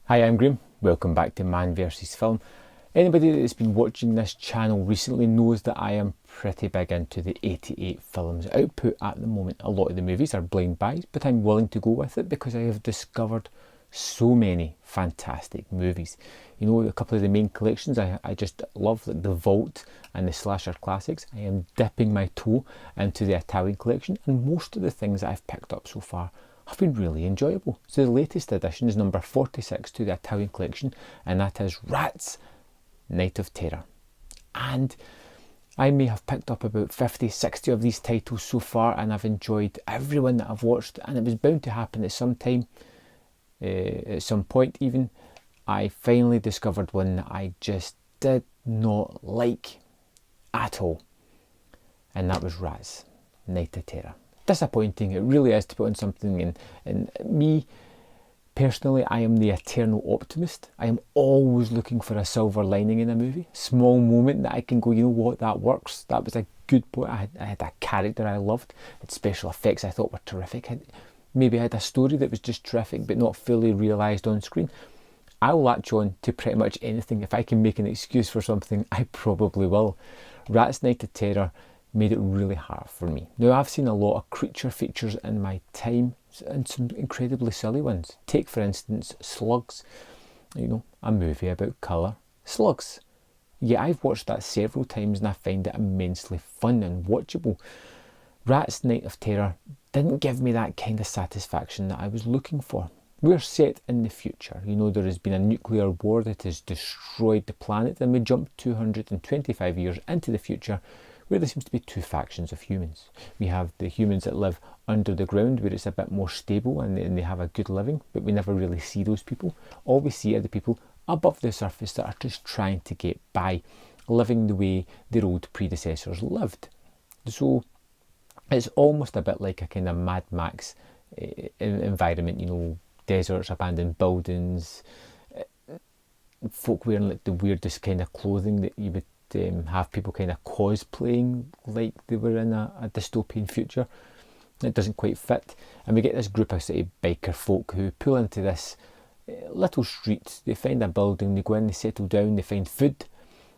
Hi, I'm Graham. Welcome back to Man vs Film. Anybody that's been watching this channel recently knows that I am pretty big into the 88 films output at the moment. A lot of the movies are blind buys, but I'm willing to go with it because I have discovered so many fantastic movies. You know, a couple of the main collections I just love, like the Vault and the Slasher Classics. I am dipping my toe into the Italian collection, and most of the things that I've picked up so far have been really enjoyable. So the latest addition is number 46 to the Italian collection, and that is Rats, Night of Terror. And I may have picked up about 50, 60 of these titles so far, and I've enjoyed every one that I've watched, and it was bound to happen at some time, at some point even. I finally discovered one that I just did not like at all, and that was Rats, Night of Terror. Disappointing, it really is, to put on something, and me personally, I am the eternal optimist. I am always looking for a silver lining in a movie, small moment that I can go, you know what, that works, that was a good point. I had a character I loved, had special effects I thought were terrific, maybe I had a story that was just terrific but not fully realised on screen. I'll latch on to pretty much anything. If I can make an excuse for something, I probably will. Rats Night of Terror made it really hard for me. Now, I've seen a lot of creature features in my time, and some incredibly silly ones. Take, for instance, Slugs. You know, a movie about colour. Slugs. Yeah, I've watched that several times and I find it immensely fun and watchable. Rats Night of Terror didn't give me that kind of satisfaction that I was looking for. We're set in the future. You know, there has been a nuclear war that has destroyed the planet, and we jump 225 years into the future, where there seems to be two factions of humans. We have the humans that live under the ground, where it's a bit more stable and they have a good living, but we never really see those people. All we see are the people above the surface that are just trying to get by, living the way their old predecessors lived. So it's almost a bit like a kind of Mad Max environment, you know, deserts, abandoned buildings, folk wearing like the weirdest kind of clothing that you would have people kind of cosplaying like they were in a dystopian future. It doesn't quite fit, and we get this group of city biker folk who pull into this little street. They find a building, they go in, they settle down, they find food.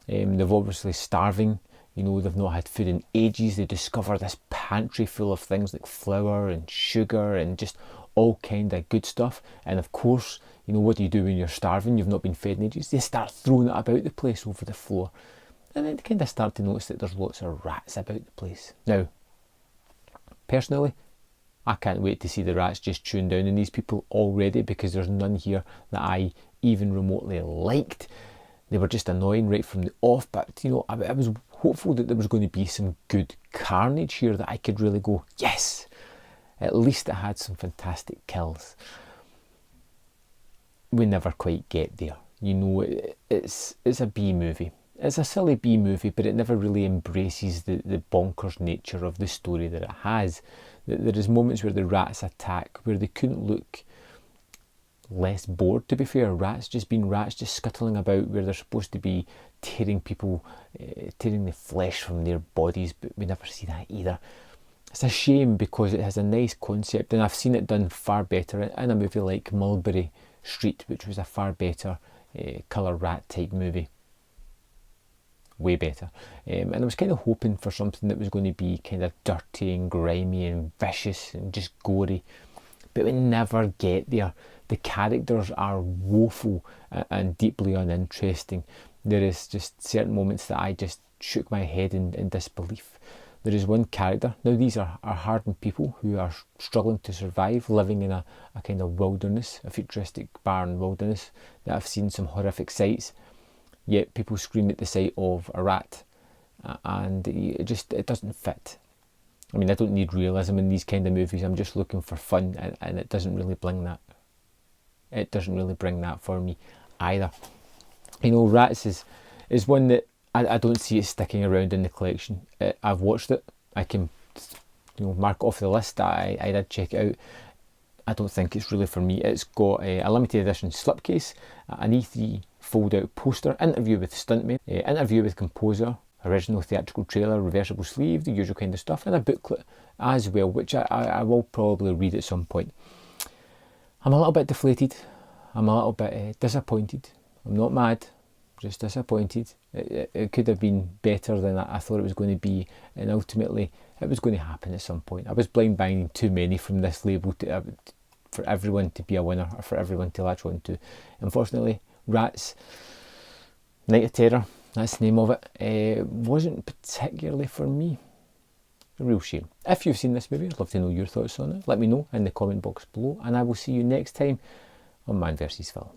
They're obviously starving, you know, they've not had food in ages. They discover this pantry full of things like flour and sugar and just all kind of good stuff. And of course, you know, what do you do when you're starving, you've not been fed in ages? They start throwing it about the place over the floor. And then they kind of start to notice that there's lots of rats about the place. Now, personally, I can't wait to see the rats just chewing down on these people already, because there's none here that I even remotely liked. They were just annoying right from the off, but you know, I was hopeful that there was going to be some good carnage here that I could really go, yes, at least it had some fantastic kills. We never quite get there. You know, it's a B movie. It's a silly B movie, but it never really embraces the bonkers nature of the story that it has. There is moments where the rats attack where they couldn't look less bored, to be fair. Rats just being rats, just scuttling about where they're supposed to be tearing people, tearing the flesh from their bodies, but we never see that either. It's a shame because it has a nice concept, and I've seen it done far better in a movie like Mulberry Street, which was a far better colour rat type movie. Way better. And I was kind of hoping for something that was going to be kind of dirty and grimy and vicious and just gory, but we never get there. The characters are woeful and deeply uninteresting. There is just certain moments that I just shook my head in disbelief. There is one character, now these are hardened people who are struggling to survive, living in a kind of wilderness, a futuristic barren wilderness, that I've seen some horrific sights. Yet people scream at the sight of a rat, and it doesn't fit. I mean, I don't need realism in these kind of movies. I'm just looking for fun, and it doesn't really bring that. It doesn't really bring that for me either. You know, Rats is one that I don't see it sticking around in the collection. I've watched it. I can, you know, mark off the list that I did check it out. I don't think it's really for me. It's got a limited edition slipcase, an E3 fold-out poster, interview with stuntman, interview with composer, original theatrical trailer, reversible sleeve, the usual kind of stuff, and a booklet as well, which I will probably read at some point. I'm a little bit deflated. I'm a little bit disappointed. I'm not mad, just disappointed. It could have been better than I thought it was going to be, and ultimately it was going to happen at some point. I was blind buying too many from this label for everyone to be a winner, or for everyone to latch on to. Unfortunately, Rats, Night of Terror, that's the name of it, wasn't particularly for me. A real shame. If you've seen this movie, I'd love to know your thoughts on it. Let me know in the comment box below, and I will see you next time on Man vs Film.